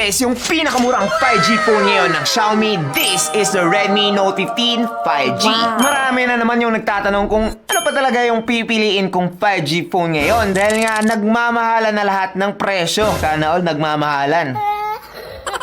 guys, yung pinakamurang 5G phone ngayon ng Xiaomi. This is the Redmi Note 15 5G. Marami na naman yung nagtatanong kung ano pa talaga yung pipiliin kong 5G phone ngayon. Dahil nga nagmamahalan na lahat ng presyo. Sana all nagmamahalan.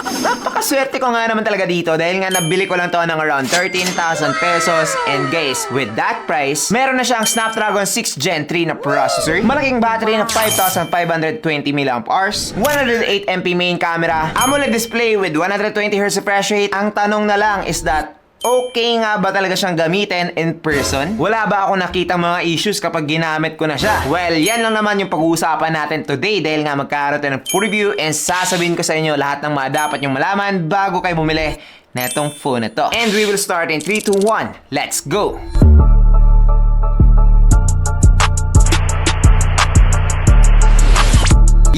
Napakaswerte ko nga naman talaga dito dahil nga nabili ko lang to ng around 13,000 pesos. And guys, with that price, meron na siyang Snapdragon 6 Gen 3 na processor, malaking battery na 5,520 mAh, 108MP main camera, AMOLED display with 120Hz refresh rate. Ang tanong na lang is that, okay nga ba talaga siyang gamitin in person? Wala ba ako nakita mga issues kapag ginamit ko na siya? Well, yan lang naman yung pag-uusapan natin today dahil nga magkakaroon tayo ng full review and sasabihin ko sa inyo lahat ng mga dapat yung malaman bago kayo bumili na itong phone na to. And we will start in 3, 2, 1. Let's go!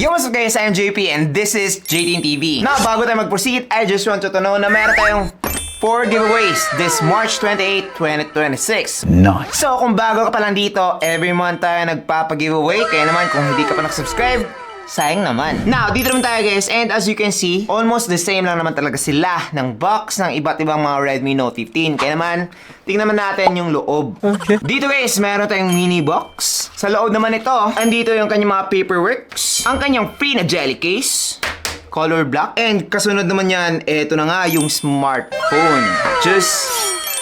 Yo, what's up guys? I'm JP and this is JT TV. Now, bago tayo mag-proceed, I just want you to know na meron tayong 4 giveaways this March 28, 2026. Nice. So, kung bago ka pa lang dito, every month tayo nagpapag-giveaway. Kaya naman, kung hindi ka pa nakasubscribe, sayang naman. Now, dito naman tayo guys, and as you can see, almost the same lang naman talaga sila ng box ng iba't ibang mga Redmi Note 15. Kaya naman, tingnan naman natin yung loob. Okay. Dito guys, meron tayong mini box. Sa loob naman ito, andito yung kanyang mga paperworks, ang kanyang free na jelly case, color black. And kasunod naman yan, eto na nga yung smartphone. Just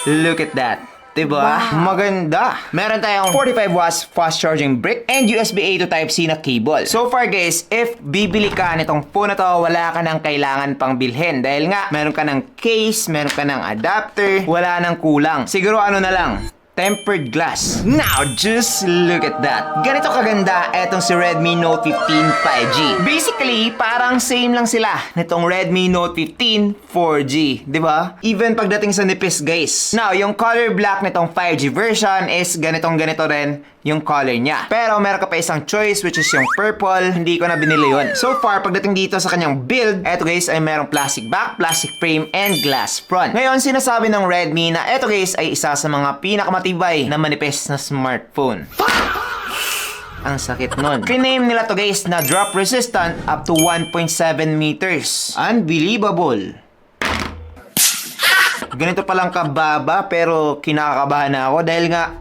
look at that. Diba? Wow. Maganda. Meron tayong 45 watts fast charging brick and USB A to Type-C na cable. So far guys, if bibili ka nitong phone na to, wala ka nang kailangan pang bilhin. Dahil nga, meron ka ng case, meron ka ng adapter, wala nang kulang. Siguro ano na lang, tempered glass. Now, just look at that. Ganito kaganda etong si Redmi Note 15 5G. Basically, parang same lang sila nitong Redmi Note 15 4G. Diba? Even pagdating sa nipis, guys. Now, yung color black nitong 5G version is ganito rin yung color niya. Pero meron ka pa isang choice which is yung purple. Hindi ko na binili yun. So far, pagdating dito sa kanyang build, eto guys ay merong plastic back, plastic frame, and glass front. Ngayon, sinasabi ng Redmi na eto guys ay isa sa mga pinakamatibay na manipis na smartphone. Ang sakit nun. Kiname nila to guys na drop resistant up to 1.7 meters. Unbelievable. Ganito palang kababa pero kinakabahan na ako dahil nga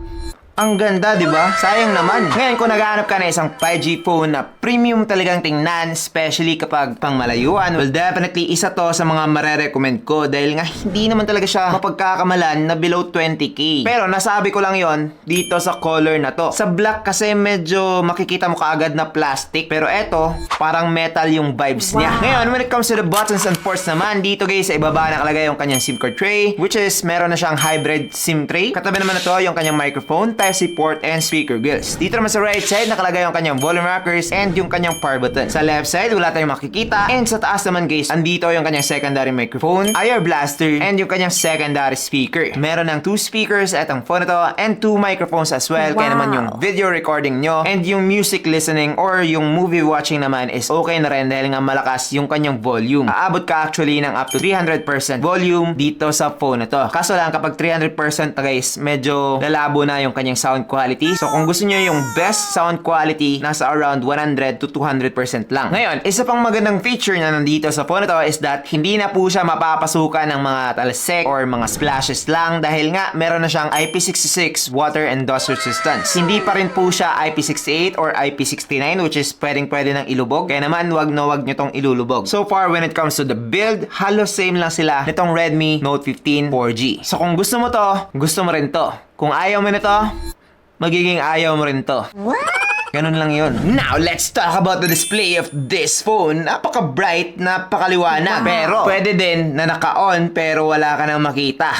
ang ganda, di ba? Sayang naman. Ngayon, kung naghahanap ka na isang 5G phone na premium talagang tingnan, especially kapag pang malayuan, well, definitely isa to sa mga marerecommend ko dahil nga hindi naman talaga siya mapagkakamalan na below 20k. Pero nasabi ko lang yon dito sa color na to. Sa black kasi medyo makikita mo kaagad na plastic, pero eto, parang metal yung vibes niya. Ngayon, when it comes to the buttons and ports naman, dito guys, sa ibaba nakalagay yung kanyang SIM card tray, which is meron na siyang hybrid SIM tray. Katabi naman na to yung kanyang microphone, Type-C port, and speaker grills. Dito naman sa right side, nakalagay yung kanyang volume rockers and yung kanyang power button. Sa left side, wala tayong makikita. And sa taas naman guys, andito yung kanyang secondary microphone, IR blaster, and yung kanyang secondary speaker. Meron ng 2 speakers etong phone na to and 2 microphones as well. Kaya naman yung video recording nyo and yung music listening or yung movie watching naman is okay na rin dahil nga malakas yung kanyang volume. Aabot ka actually ng up to 300% volume dito sa phone na to. Kaso lang kapag 300% na guys, medyo lalabo na yung kanyang sound quality. So kung gusto niyo yung best sound quality, nasa around 100 to 200% lang. Ngayon, isa pang magandang feature na nandito sa phone na to is that hindi na po siya mapapasukan ng mga talsik or mga splashes lang dahil nga meron na siyang IP66 water and dust resistance. Hindi pa rin po siya IP68 or IP69 which is pwede nang ilubog. Kaya naman, wag nyo tong ilulubog. So far, when it comes to the build, halos same lang sila nitong Redmi Note 15 4G. So kung gusto mo to, gusto mo rin to. Kung ayaw mo nito, magiging ayaw mo rin to. Ganun lang yun. Now, let's talk about the display of this phone. Napaka-bright, napakaliwanag. Pero, pwede din na naka-on pero wala ka nang makita.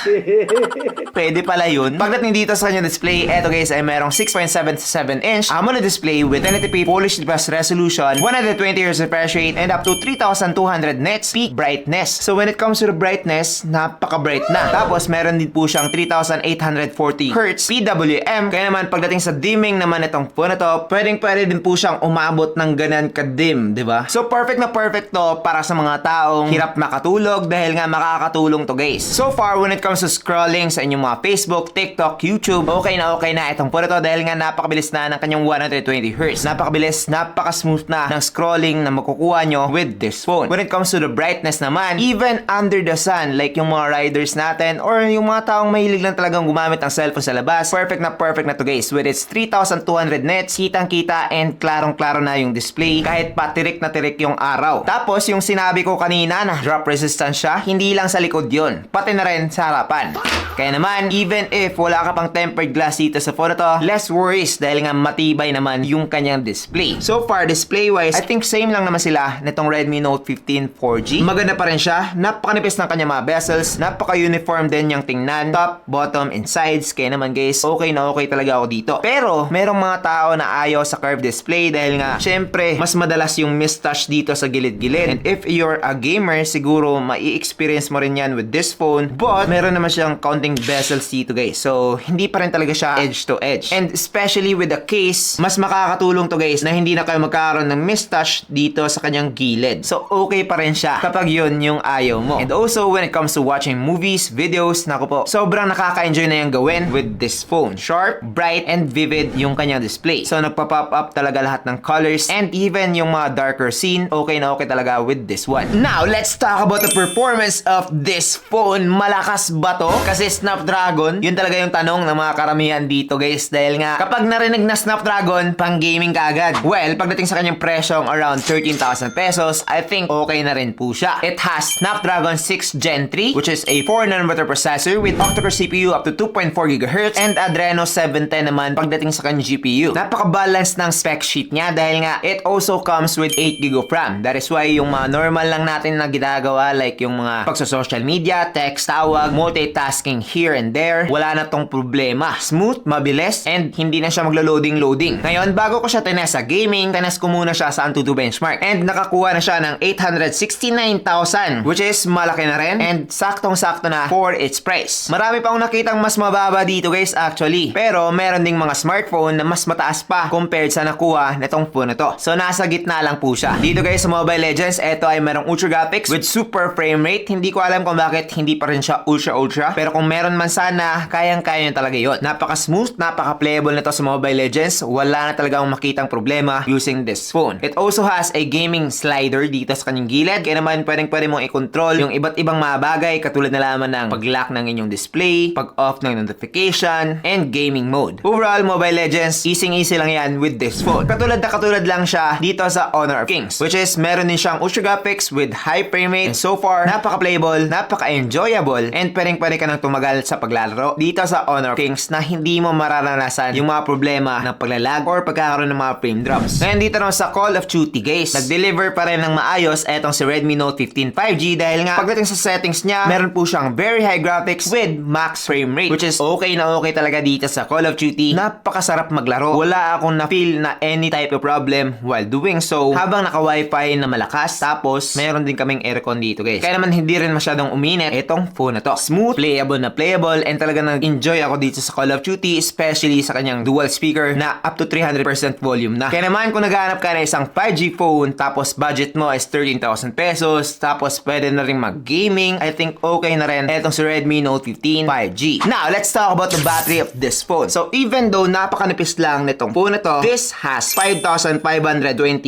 Pwede pala yun. Pagdating dito sa kanyang display, eto guys ay merong 6.77 inch AMOLED display with 1080p Polish plus resolution, 120Hz refresh rate, and up to 3200 nits peak brightness. So when it comes to the brightness, napaka-bright na. Tapos meron din po siyang 3840 Hz PWM. Kaya naman pagdating sa dimming naman itong phone na to, pwede din po siyang umabot ng ganyan kadim, di ba? So perfect na perfect to para sa mga taong hirap makatulog dahil nga makakatulong to guys. So far, when it comes to scrolling sa inyong mga Facebook, TikTok, YouTube, okay na itong po na to dahil nga napakabilis na ng kanyang 120Hz. Napakabilis, napaka-smooth na ng scrolling na makukuha nyo with this phone. When it comes to the brightness naman, even under the sun, like yung mga riders natin or yung mga taong mahilig lang talagang gumamit ng cellphone sa labas, perfect na to guys. With its 3200 nits, kitang-kita and klarong-klaro na yung display kahit pa tirik na tirik yung araw. Tapos yung sinabi ko kanina na drop resistant siya, hindi lang sa likod yun, pati na rin sa harapan. Kaya naman, even if wala ka pang tempered glass dito sa phone na to, less worries dahil nga matibay naman yung kanyang display. So far, display-wise, I think same lang naman sila nitong Redmi Note 15 4G. Maganda pa rin siya, napakanipis ng kanyang mga bezels, napaka-uniform din yung tingnan, top, bottom, and sides. Kaya naman guys, okay na okay talaga ako dito. Pero, merong mga tao na ayaw sa curved display dahil nga, syempre, mas madalas yung mistouch dito sa gilid-gilid. And if you're a gamer, siguro mai-experience mo rin yan with this phone. But, meron naman siyang counting bezels dito guys. So, hindi pa rin talaga siya edge to edge. And especially with the case, mas makakatulong to guys na hindi na kayo magkakaroon ng mistouch dito sa kanyang gilid. So, okay pa rin siya kapag yun yung ayaw mo. And also, when it comes to watching movies, videos, naku po, sobrang nakaka-enjoy na yung gawin with this phone. Sharp, bright, and vivid yung kanyang display. So, nagpa-pop up talaga lahat ng colors and even yung mga darker scene, okay na okay talaga with this one. Now, let's talk about the performance of this phone. Malakas ba to? Kasi Snapdragon, yun talaga yung tanong ng mga karamihan dito guys. Dahil nga, kapag narinig na Snapdragon, pang gaming ka agad. Well, pagdating sa kanyang presyong around 13,000 pesos, I think okay na rin po siya. It has Snapdragon 6 Gen 3, which is a 4nm processor with octa-core CPU up to 2.4 GHz and Adreno 710 naman pagdating sa kanyang GPU. Napaka-balance ng spec sheet niya dahil nga, it also comes with 8GB of RAM. That is why yung mga normal lang natin na ginagawa like yung mga pagsa-social media, text, tawag, multitasking here and there, wala na tong problema. Smooth, mabilis, and hindi na siya maglo-loading. Ngayon, bago ko siya tinest sa gaming, tinest ko muna siya sa Antutu benchmark. And nakakuha na siya ng 869,000, which is malaki na rin and saktong-sakto na for its price. Marami pa akong nakitang mas mababa dito guys actually. Pero meron ding mga smartphone na mas mataas pa compared sa nakuha nitong phone na to. So nasa gitna lang po siya. Dito guys sa Mobile Legends, ito ay merong ultra graphics with super frame rate. Hindi ko alam kung bakit hindi pa rin siya ultra. Pero kung meron man sana, kayang-kaya nyo talaga yun. Napaka-smooth, napaka-playable na to sa Mobile Legends. Wala na talaga akong makitang problema using this phone. It also has a gaming slider dito sa kanyang gilid. Kaya naman pwede mong i-control yung iba't ibang mga bagay katulad na lamang ng pag-lock ng inyong display, pag-off ng notification, and gaming mode. Overall, Mobile Legends, easy lang yan with this phone. Katulad lang siya dito sa Honor of Kings, which is meron din siyang ultra graphics with high frame rate and so far, napaka-playable, napaka-enjoyable, and pwede ka nang tumagal sa paglalaro dito sa Honor of Kings na hindi mo mararanasan yung mga problema ng paglalag or pagkakaroon ng mga frame drops. Ngayon dito naman sa Call of Duty guys, nag-deliver pa rin ng maayos etong si Redmi Note 15 5G dahil nga pagdating sa settings niya, meron po siyang very high graphics with max frame rate, which is okay na okay talaga dito sa Call of Duty. Napakasarap maglaro. Wala akong na-feel na any type of problem while doing so habang naka-wifi na malakas. Tapos, meron din kaming aircon dito guys. Kaya naman hindi rin masyadong uminit itong phone na to. Smooth, playable, and talaga nag-enjoy ako dito sa Call of Duty, especially sa kanyang dual speaker na up to 300% volume na. Kaya naman kung naghahanap ka na isang 5G phone, tapos budget mo is 13,000 pesos, tapos pwede na rin mag-gaming, I think okay na rin etong si Redmi Note 15 5G. Now, let's talk about the battery of this phone. So, even though napakanipis lang nitong phone na to, this has 5,520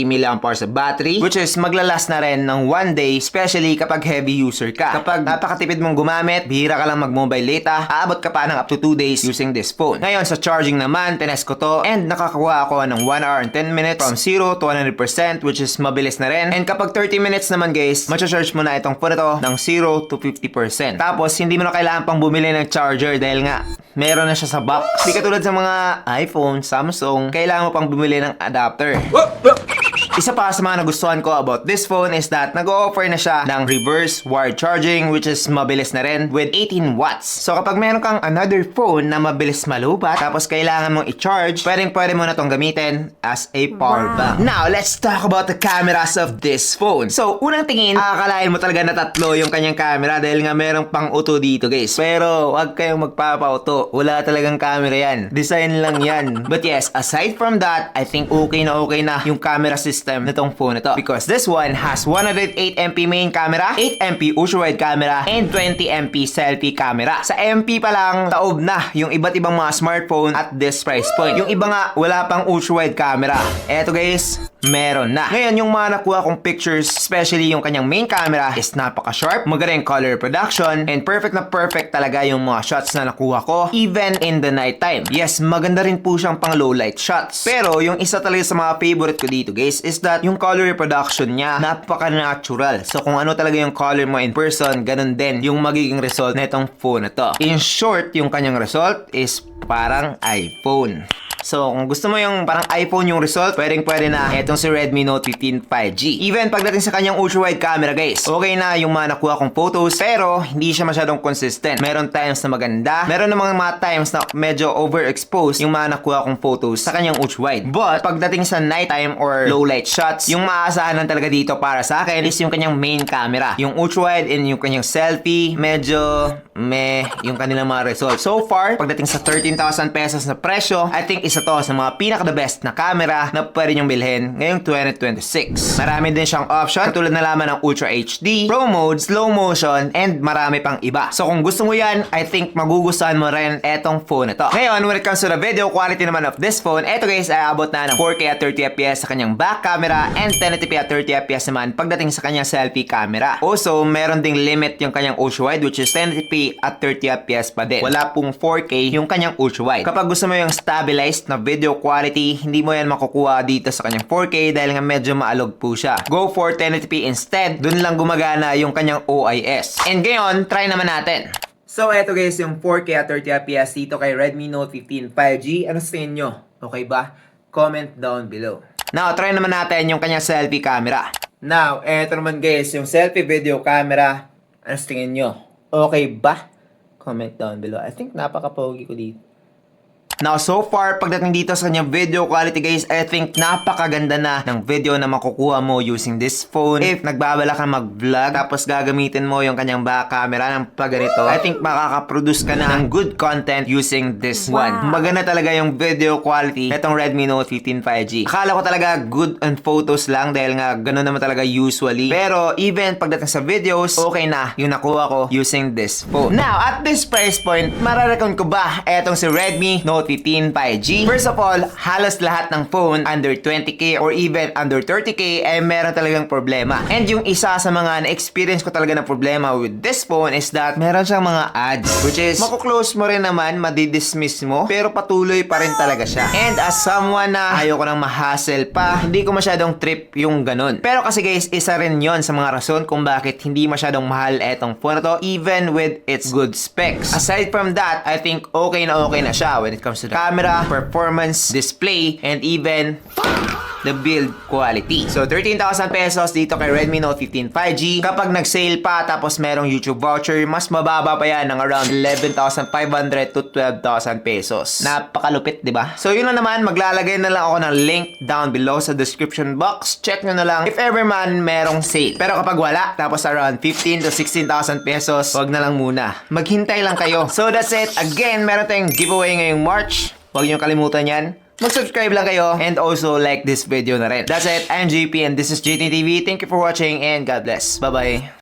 mAh of battery, which is maglalast na rin ng 1 day, especially kapag heavy user ka. Kapag napakatipid mong gumamit, bihira ka lang mag-mobile data, aabot ka pa ng up to 2 days using this phone. Ngayon, sa charging naman, tinest ko to, and nakakuha ako ng 1 hour and 10 minutes from 0 to 100%, which is mabilis na rin. And kapag 30 minutes naman guys, matcha-charge mo na itong phone na to ng 0 to 50%. Tapos, hindi mo na kailangan pang bumili ng charger dahil nga, meron na siya sa box. Hindi katulad sa mga iPhone, Samsung, kailangan mo pang bumili ng adapter. Isa pa sa mga nagustuhan ko about this phone is that nag-o-offer na siya ng reverse wired charging, which is mabilis na rin with 18 watts. So kapag meron kang another phone na mabilis malubat tapos kailangan mong i-charge, pwede mo na tong gamitin as a power bank. Now, let's talk about the cameras of this phone. So, unang tingin, akalain mo talaga na tatlo yung kanyang camera dahil nga merong pang-auto dito, guys. Pero, wag kayong magpapa-auto. Wala talagang camera yan. Design lang yan. But yes, aside from that, I think okay na yung camera system nitong phone na to. Because this one has 108MP main camera, 8MP ultra-wide camera, and 20MP selfie camera. Sa MP pa lang, taob na yung iba't ibang mga smartphone at this price point. Yung iba nga, wala pang ultra-wide camera. Eto guys, meron na. Ngayon, yung mga nakuha kong pictures, especially yung kanyang main camera, is napaka-sharp, magaling color production, and perfect na perfect talaga yung mga shots na nakuha ko, even in the nighttime. Yes, maganda rin po siyang pang low light shots. Pero, yung isa talaga sa mga favorite ko dito guys, is that yung color production niya, napaka-natural. So, kung ano talaga yung color mo in person, ganun din yung magiging result na itong phone na to. In short, yung kanyang result is parang iPhone. So, kung gusto mo yung parang iPhone yung result, pwede na etong si Redmi Note 15 5G. Even pagdating sa kanyang ultra-wide camera, guys, okay na yung mga nakuha kong photos, pero hindi siya masyadong consistent. Meron times na maganda, meron namang mga times na medyo overexposed yung mga nakuha kong photos sa kanyang ultra-wide. But, pagdating sa nighttime or low light shots, yung maaasahan lang talaga dito para sa akin is yung kanyang main camera. Yung ultra-wide and yung kanyang selfie, medyo yung kanilang mga results. So far, pagdating sa 13,000 pesos na presyo, I think isa to sa mga pinaka-the best na camera na pwede nyong bilhin ngayong 2026. Marami din siyang option, tulad na lamang ng Ultra HD, Pro Mode, Slow Motion, and marami pang iba. So kung gusto mo yan, I think magugustuhan mo rin etong phone na to. Ngayon, when it comes to the video quality naman of this phone, eto guys ay abot na ng 4K at 30fps sa kanyang back camera and 1080p at 30fps naman pagdating sa kanyang selfie camera. Also, meron ding limit yung kanyang ultra-wide, which is 1080p at 30fps pa din. Wala pong 4K yung kanyang ultra-wide. Kapag gusto mo yung stabilized na video quality, hindi mo yan makukuha dito sa kanyang 4K dahil nga medyo maalog po siya. Go for 1080p instead, dun lang gumagana yung kanyang OIS. And ngayon, try naman natin. So, eto guys, yung 4K at 30fps dito kay Redmi Note 15 5G. Ano sa inyo? Okay ba? Comment down below. Now, try naman natin yung kanyang selfie camera. Now, eto naman guys, yung selfie video camera. Ano sa tingin nyo? Okay ba? Comment down below. I think napaka-pogi ko dito. Now, so far, pagdating dito sa kanyang video quality guys, I think napakaganda na ng video na makukuha mo using this phone. If nagbabala ka mag-vlog, tapos gagamitin mo yung kanyang back camera ng pagganito, I think makakaproduce ka na ng good content using this one. Maganda talaga yung video quality netong Redmi Note 15 5G. Akala ko talaga good on photos lang dahil nga ganun naman talaga usually. Pero even pagdating sa videos, okay na yung nakuha ko using this phone. Now, at this price point, mararecommend ko ba etong si Redmi Note 15 5G? First of all, halos lahat ng phone under 20k or even under 30k ay meron talagang problema. And yung isa sa mga na-experience ko talaga na problema with this phone is that meron siyang mga ads, which is makuklose mo rin naman, madidismiss mo, pero patuloy pa rin talaga siya. And as someone na ayoko nang ma-hassle pa, hindi ko masyadong trip yung ganun. Pero kasi guys, isa rin yon sa mga rason kung bakit hindi masyadong mahal etong phone na to, even with its good specs. Aside from that, I think okay na siya when it comes to the camera, performance, display, and even the build quality. So, 13,000 pesos dito kay Redmi Note 15 5G. Kapag nag-sale pa, tapos merong YouTube voucher, mas mababa pa yan ng around 11,500 to 12,000 pesos. Napakalupit, di ba? So, yun na naman. Maglalagay na lang ako ng link down below sa description box. Check nyo na lang if ever man merong sale. Pero kapag wala, tapos around 15 to 16,000 pesos, wag na lang muna. Maghintay lang kayo. So, that's it. Again, meron tayong giveaway ngayong March. Huwag nyo kalimutan yan. Mag-subscribe lang kayo and also like this video na rin. That's it. I'm JP and this is JT TV. Thank you for watching and God bless. Bye-bye.